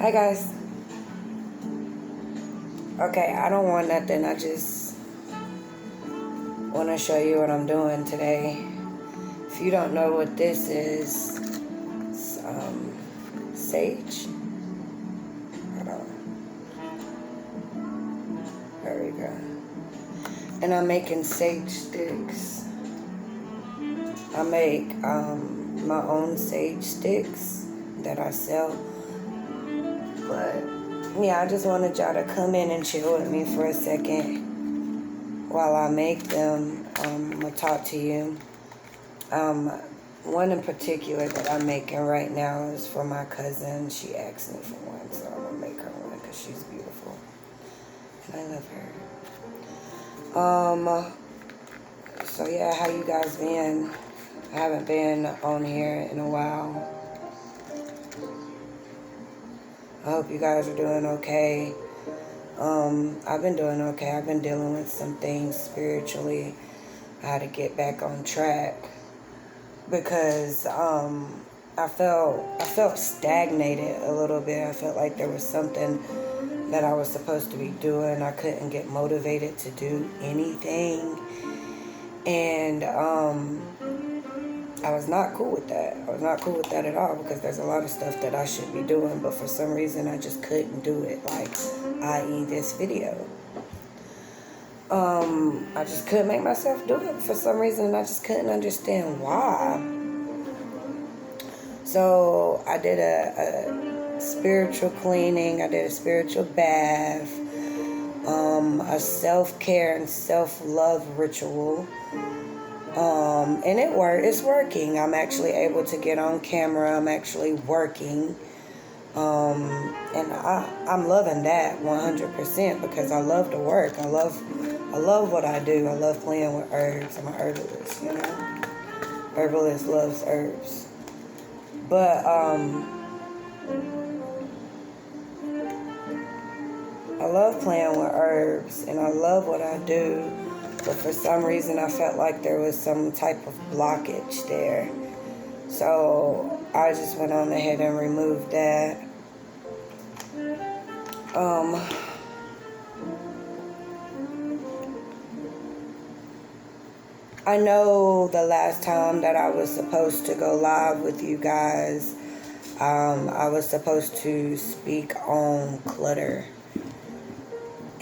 Hi guys. Okay, I don't want nothing. I just want to show you what I'm doing today. If you don't know what this is, it's sage. Hold on. There we go. And I'm making sage sticks. I make my own sage sticks that I sell. But yeah, I just wanted y'all to come in and chill with me for a second while I make them. I'm gonna talk to you. One in particular that I'm making right now is for my cousin. She asked me for one, so I'm gonna make her one because she's beautiful and I love her. So yeah, how you guys been? I haven't been on here in a while. I hope you guys are doing okay. I've been doing okay. I've been dealing with some things spiritually. I had to get back on track because I felt stagnated a little bit. I felt like there was something that I was supposed to be doing. I couldn't get motivated to do anything, and I was not cool with that. I was not cool with that at all because there's a lot of stuff that I should be doing, but for some reason I just couldn't do it, like i.e. this video. I just couldn't make myself do it for some reason, and I just couldn't understand why. So I did a spiritual cleaning, I did a spiritual bath, a self-care and self-love ritual. And it's working. I'm actually able to get on camera. I'm actually working. And I'm loving that 100% because I love to work. I love what I do. I love playing with herbs. I'm an herbalist, you know. Herbalist loves herbs. But I love playing with herbs and I love what I do. But for some reason I felt like there was some type of blockage there. So I just went on ahead and removed that. I know the last time that I was supposed to go live with you guys, I was supposed to speak on clutter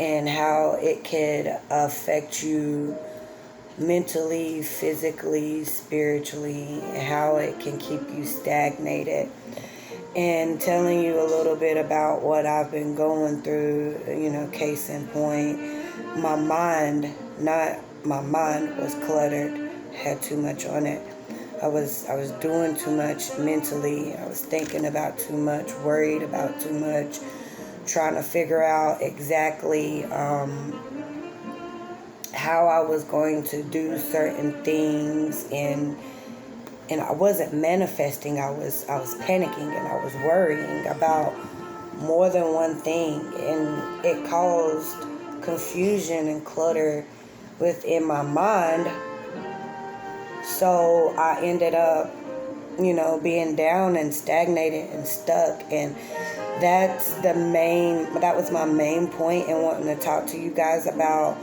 and how it could affect you mentally, physically, spiritually, and how it can keep you stagnated. And telling you a little bit about what I've been going through, you know, case in point, my mind was cluttered, had too much on it. I was doing too much mentally. I was thinking about too much, worried about too much, trying to figure out exactly how I was going to do certain things, and I wasn't manifesting. I was panicking and I was worrying about more than one thing, and it caused confusion and clutter within my mind. So I ended up, you know, being down and stagnated and stuck, and that was my main point in wanting to talk to you guys about,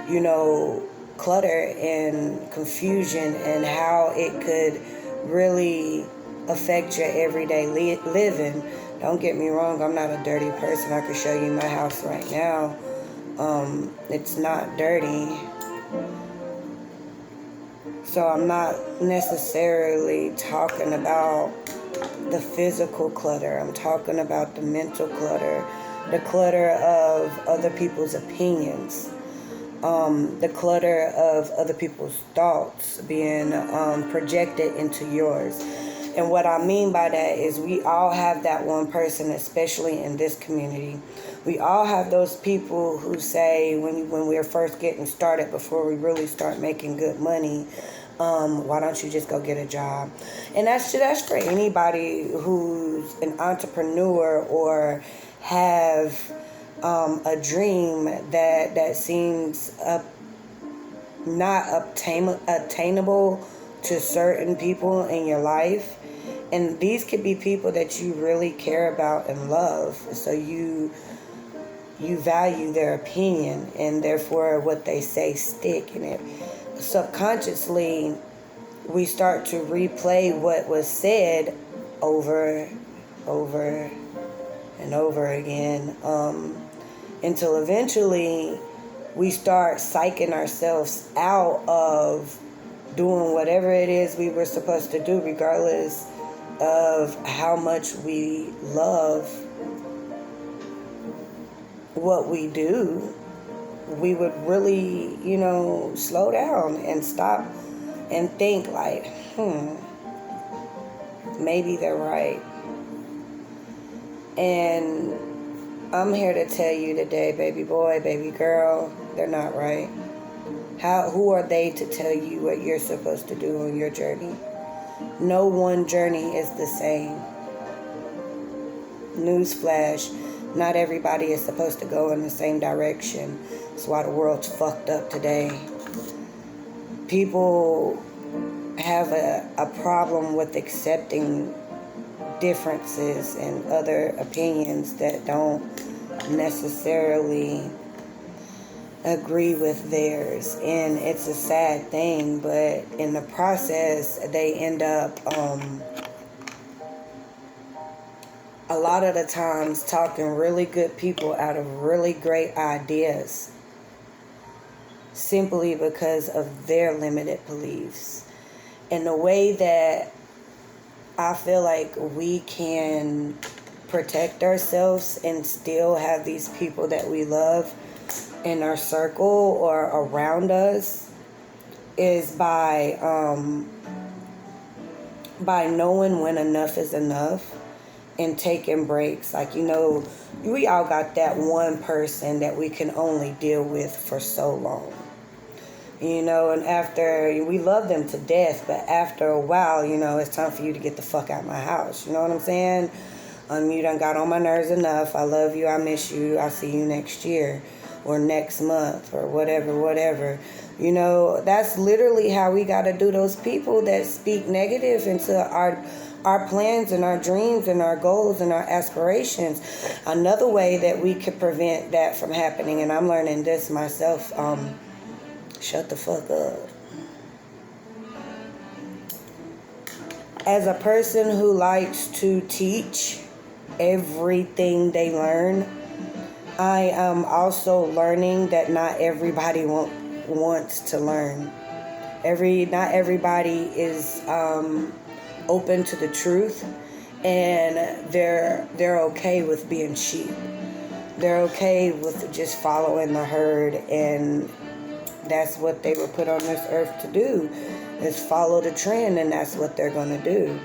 you know, clutter and confusion and how it could really affect your everyday living. Don't get me wrong, I'm not a dirty person. I could show you my house right now. It's not dirty. So I'm not necessarily talking about the physical clutter. I'm talking about the mental clutter, the clutter of other people's opinions, the clutter of other people's thoughts being projected into yours. And what I mean by that is we all have that one person, especially in this community. We all have those people who say when we're first getting started, before we really start making good money, why don't you just go get a job? And that's for anybody who's an entrepreneur or have a dream that seems not attainable to certain people in your life, And these could be people that you really care about and love. So you value their opinion, and therefore what they say stick. And it subconsciously, we start to replay what was said over and over again, until eventually we start psyching ourselves out of doing whatever it is we were supposed to do, regardless of how much we love what we do. We would really, slow down and stop and think like, maybe they're right. And I'm here to tell you today, baby boy, baby girl, they're not right. Who are they to tell you what you're supposed to do on your journey? No one journey is the same. Newsflash, not everybody is supposed to go in the same direction. That's why the world's fucked up today. People have a problem with accepting differences and other opinions that don't necessarily agree with theirs, and it's a sad thing, but in the process they end up a lot of the times talking really good people out of really great ideas, simply because of their limited beliefs. And the way that I feel like we can protect ourselves and still have these people that we love in our circle or around us is by knowing when enough is enough and taking breaks. Like, we all got that one person that we can only deal with for so long. And after, we love them to death, but after a while, it's time for you to get the fuck out of my house. You know what I'm saying? You done got on my nerves enough. I love you. I miss you. I'll see you next year or next month or whatever. That's literally how we got to do those people that speak negative into our plans and our dreams and our goals and our aspirations. Another way that we could prevent that from happening, and I'm learning this myself, shut the fuck up. As a person who likes to teach everything they learn, I am also learning that not everybody wants to learn. Not everybody is open to the truth, and they're okay with being sheep. They're okay with just following the herd, and that's what they were put on this earth to do, is follow the trend, and that's what they're going to do.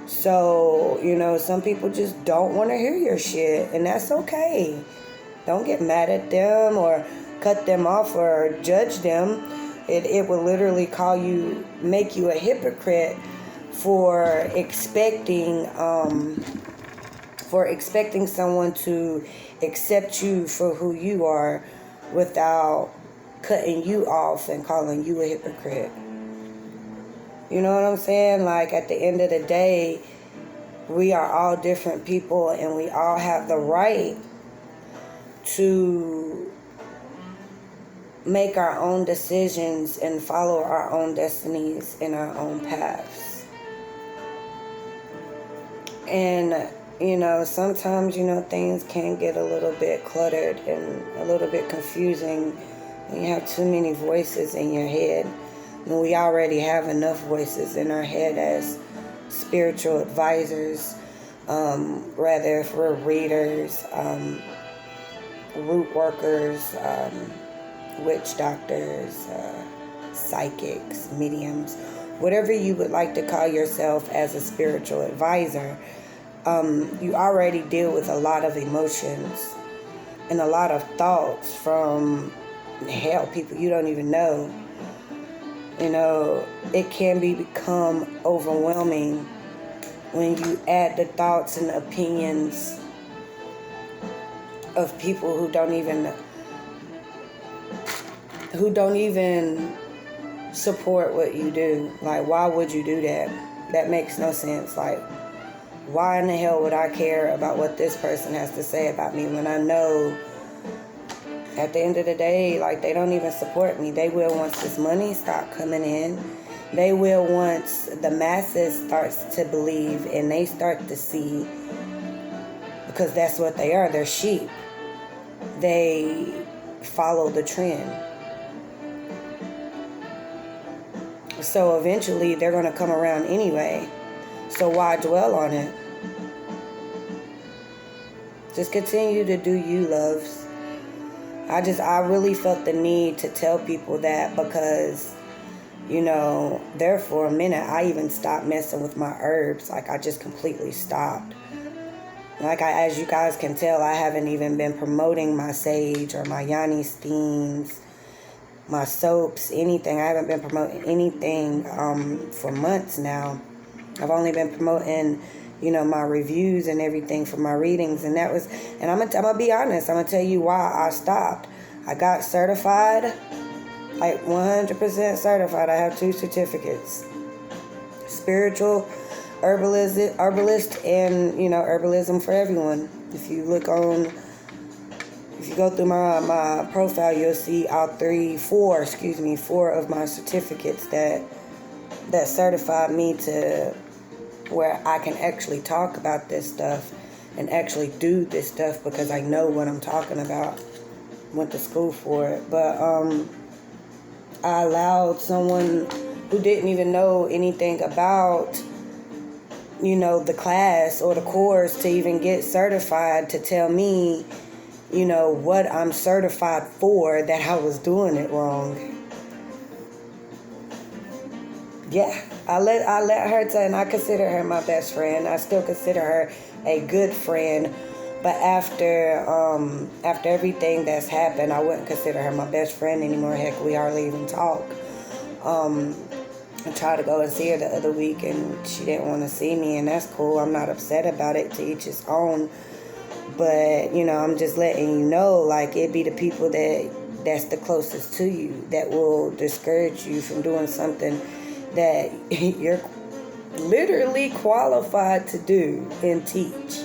So, some people just don't want to hear your shit, and that's okay. Don't get mad at them or cut them off or judge them. It will literally make you a hypocrite for expecting someone to accept you for who you are without cutting you off and calling you a hypocrite. You know what I'm saying? Like, at the end of the day, we are all different people, and we all have the right to make our own decisions and follow our own destinies and our own paths. And, sometimes, things can get a little bit cluttered and a little bit confusing when you have too many voices in your head. And we already have enough voices in our head as spiritual advisors, whether if we're readers, root workers, witch doctors, psychics, mediums, whatever you would like to call yourself as a spiritual advisor. You already deal with a lot of emotions and a lot of thoughts from people you don't even know. It can become overwhelming when you add the thoughts and opinions of people who don't even support what you do. Like, why would you do that? That makes no sense. Like, why in the hell would I care about what this person has to say about me when I know at the end of the day, like, they don't even support me. They will once this money stop coming in. They will once the masses starts to believe and they start to see, because that's what they are. They're sheep. They follow the trend. So eventually they're going to come around anyway. So why dwell on it? Just continue to do you, loves. I really felt the need to tell people that because, there for a minute, I even stopped messing with my herbs. Like, I just completely stopped. Like, as you guys can tell, I haven't even been promoting my sage or my Yoni steams, my soaps, anything. I haven't been promoting anything for months now. I've only been promoting, my reviews and everything for my readings. And I'm gonna be honest. I'm gonna tell you why I stopped. I got certified, like 100% certified. I have 2 certificates. Spiritual herbalist and, herbalism for everyone. If you go through my profile, you'll see all 4 of my certificates that certified me to where I can actually talk about this stuff and actually do this stuff because I know what I'm talking about. Went to school for it. But I allowed someone who didn't even know anything about, the class or the course to even get certified to tell me, what I'm certified for, that I was doing it wrong. Yeah, I let her tell, and I consider her my best friend. I still consider her a good friend. But after everything that's happened, I wouldn't consider her my best friend anymore. Heck, we hardly even talk. I tried to go and see her the other week, and she didn't want to see me, and that's cool. I'm not upset about it. To each his own. But, I'm just letting you know, like, it be the people that's the closest to you that will discourage you from doing something that you're literally qualified to do and teach.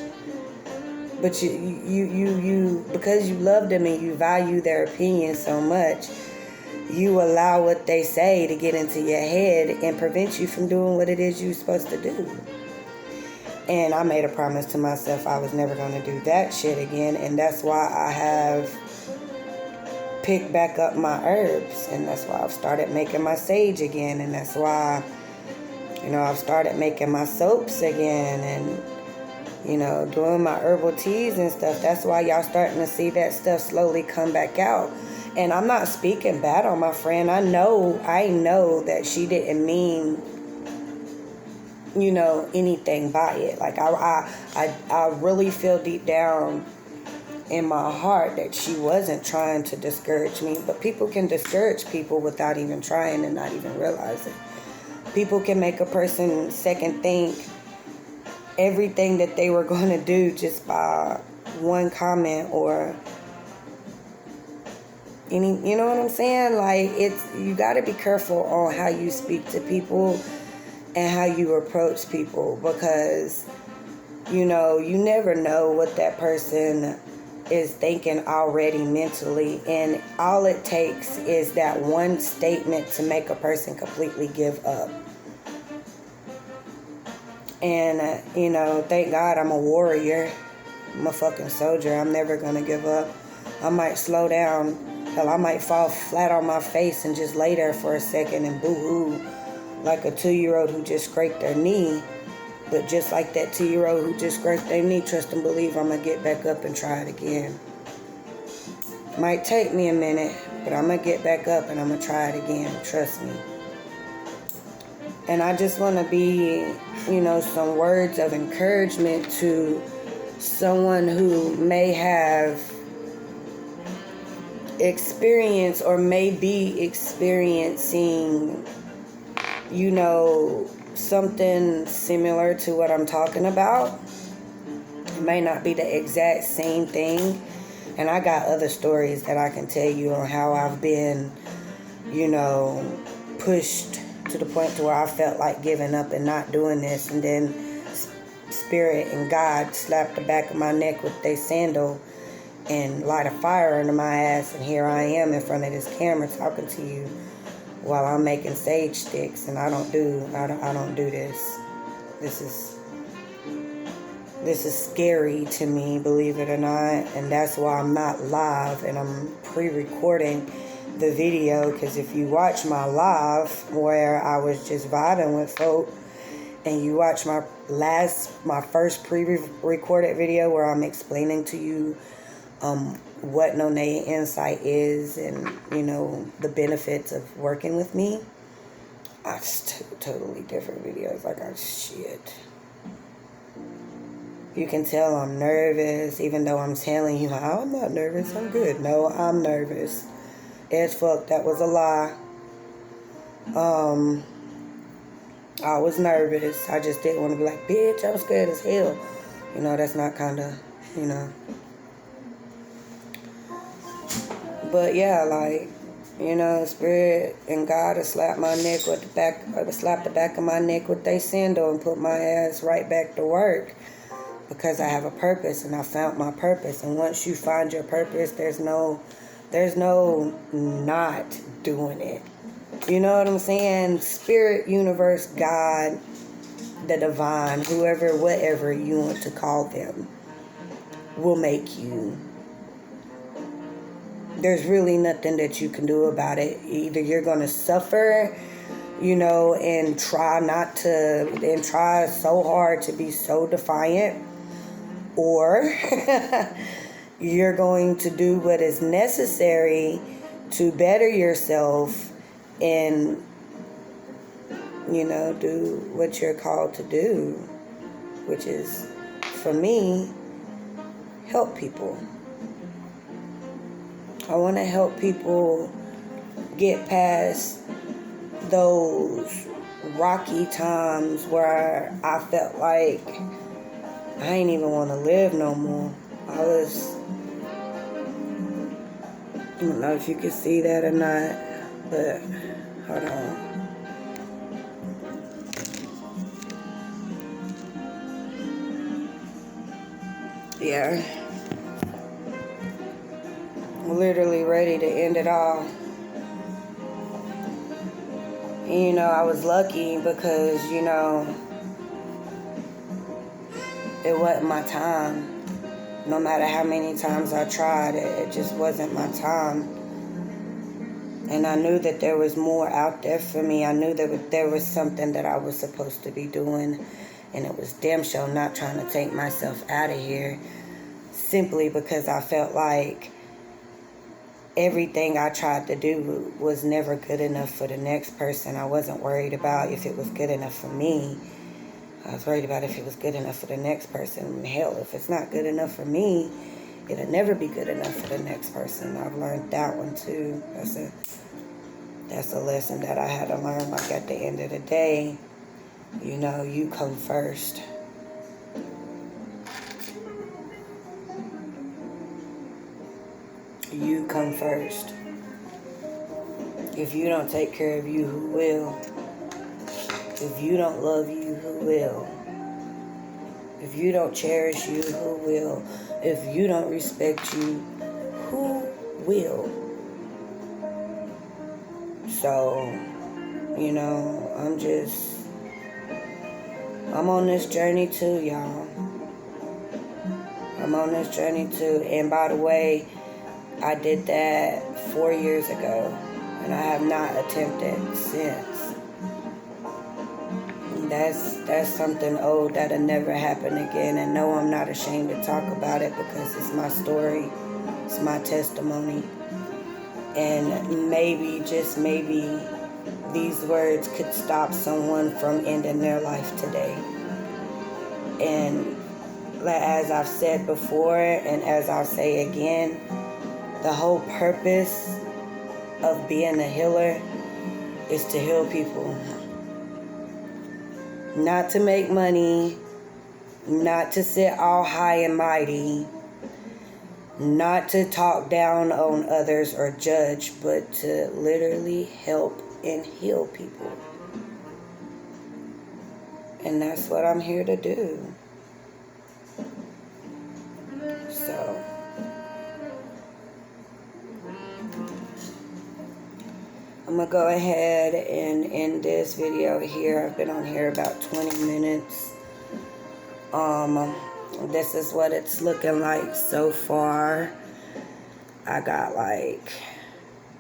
But you because you love them and you value their opinion so much, you allow what they say to get into your head and prevent you from doing what it is you're supposed to do. And I made a promise to myself I was never going to do that shit again. And that's why I have picked back up my herbs. And that's why I've started making my sage again. And that's why, I've started making my soaps again. And, doing my herbal teas and stuff. That's why y'all starting to see that stuff slowly come back out. And I'm not speaking bad on my friend. I know that she didn't mean, anything by it. Like, I really feel deep down in my heart that she wasn't trying to discourage me. But people can discourage people without even trying and not even realizing. People can make a person second think everything that they were going to do just by one comment or any, you know what I'm saying? Like, you got to be careful on how you speak to people and how you approach people, because, you never know what that person is thinking already mentally. And all it takes is that one statement to make a person completely give up. And, thank God I'm a warrior. I'm a fucking soldier. I'm never going to give up. I might slow down. Hell, I might fall flat on my face and just lay there for a second and boo-hoo like a 2-year-old who just scraped their knee. But just like that 2-year-old who just scraped their knee, trust and believe I'm going to get back up and try it again. Might take me a minute, but I'm going to get back up and I'm going to try it again. Trust me. And I just want to be, some words of encouragement to someone who may have experienced or may be experiencing, something similar to what I'm talking about. It may not be the exact same thing. And I got other stories that I can tell you on how I've been, pushed to the point to where I felt like giving up and not doing this, and then Spirit and God slapped the back of my neck with their sandal and light a fire under my ass, and here I am in front of this camera talking to you while I'm making sage sticks, and I don't do this. This is scary to me, believe it or not, and that's why I'm not live and I'm pre-recording the video, because if you watch my live where I was just vibing with folk, and you watch my first pre-recorded video where I'm explaining to you what No-Name Insight is, and the benefits of working with me, it's totally different videos. Like, shit. You can tell I'm nervous, even though I'm telling you, I'm not nervous, I'm good. No, I'm nervous. As fuck, that was a lie. I was nervous. I just didn't want to be like, bitch, I'm scared as hell. That's not kind of, But yeah, like, Spirit and God have slapped my neck with slapped the back of my neck with their sandal and put my ass right back to work, because I have a purpose and I found my purpose. And once you find your purpose, there's no not doing it. You know what I'm saying? Spirit, universe, God, the divine, whoever, whatever you want to call them, will make you. There's really nothing that you can do about it. Either you're going to suffer, and try so hard to be so defiant, or you're going to do what is necessary to better yourself and, do what you're called to do, which is, for me, help people. I want to help people get past those rocky times where I felt like I ain't even want to live no more. I don't know if you can see that or not, but hold on. Yeah. I'm literally ready to end it all. And, I was lucky because, it wasn't my time. No matter how many times I tried, it just wasn't my time. And I knew that there was more out there for me. I knew that there was something that I was supposed to be doing. And it was damn sure not trying to take myself out of here, simply because I felt like everything I tried to do was never good enough for the next person. I wasn't worried about if it was good enough for me. I was worried about if it was good enough for the next person. Hell, if it's not good enough for me, it'll never be good enough for the next person. I've learned that one too. That's a lesson that I had to learn. Like, at the end of the day, you come first. You come first. If you don't take care of you, who will? If you don't love you, who will? If you don't cherish you, who will? If you don't respect you, who will? So, I'm on this journey too, y'all. I'm on this journey too. And by the way, I did that 4 years ago, and I have not attempted since. That's something old that'll never happen again. And no, I'm not ashamed to talk about it, because it's my story, it's my testimony. And maybe, just maybe, these words could stop someone from ending their life today. And as I've said before, and as I'll say again, the whole purpose of being a healer is to heal people. Not to make money, not to sit all high and mighty, not to talk down on others or judge, but to literally help and heal people. And that's what I'm here to do. So, I'm going to go ahead and end this video here. I've been on here about 20 minutes. This is what it's looking like so far. I got like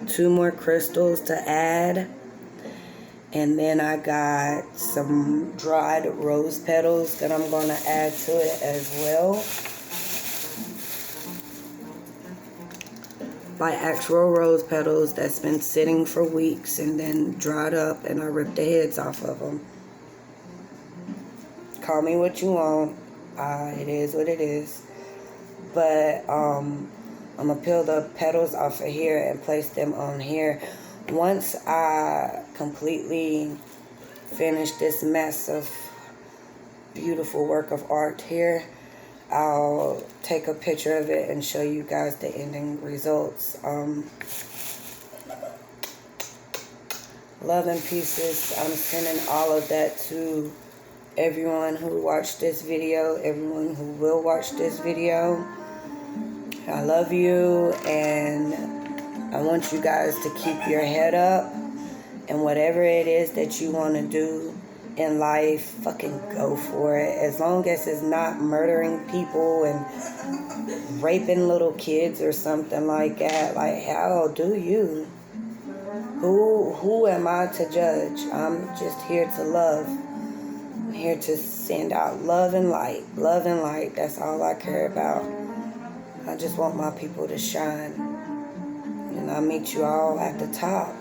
2 more crystals to add. And then I got some dried rose petals that I'm going to add to it as well. Like actual rose petals that's been sitting for weeks and then dried up, and I ripped the heads off of them. Call me what you want. It is what it is. But I'm going to peel the petals off of here and place them on here. Once I completely finish this mess of beautiful work of art here, I'll take a picture of it and show you guys the ending results. Love and pieces. I'm sending all of that to everyone who watched this video, everyone who will watch this video. I love you, and I want you guys to keep your head up, and whatever it is that you want to do in life, fucking go for it. As long as it's not murdering people and raping little kids or something like that. Like, how do you? Who am I to judge? I'm just here to love. I'm here to send out love and light. Love and light. That's all I care about. I just want my people to shine. And I'll meet you all at the top.